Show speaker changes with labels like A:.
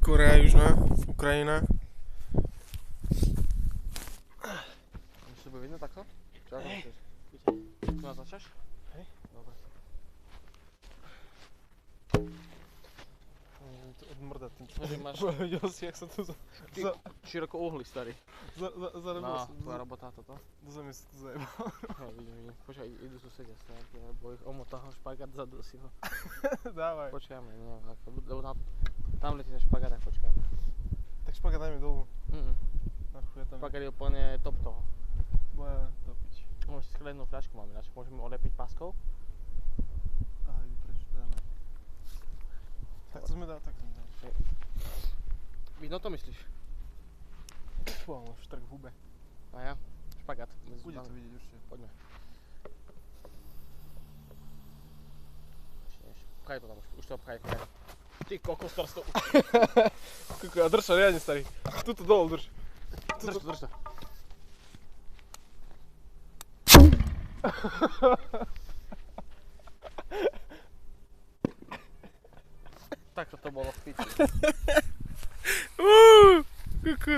A: Korea Južná, Ukrajina.
B: Už to bude vidno takto? Čo ako chceš? Tu nás začneš?
A: Hej.
B: Dobre.
A: To odmrdať tým.
B: Že máš
A: Videl si, jak sa tu
B: široko uhli, starý.
A: zarebil.
B: No, tvoja robota toto.
A: Do zemi sa tu zajebal.
B: Hej, vidím. Počkaj, idú susedia stránky, lebo ich omotáhol špagát zadu si ho.
A: Dávaj.
B: Počkáme, neviem ako, lebo tam letí ten špagát, tak počkáme.
A: Tak špagát daj mi dolu. Nachuj, ja tam
B: Špagát je úplne top toho.
A: boja topiť.
B: Môžeš si sklenú fľašku máme, ináč môžeme olepiť paskou.
A: Aha, idu preč, dáme. Tak to sme dali, tak sme dali.
B: Vidno to myslíš?
A: Fú, ale už tak v hube.
B: A ja? Špagát.
A: Bude to vidieť určite.
B: Poďme. Pchaj to tam už to pchaj. Ty kokos, teraz to...
A: A drž sa riadne, starý. Tuto dolu drž.
B: Drž to. Tak to bolo v piči.
A: Kuku.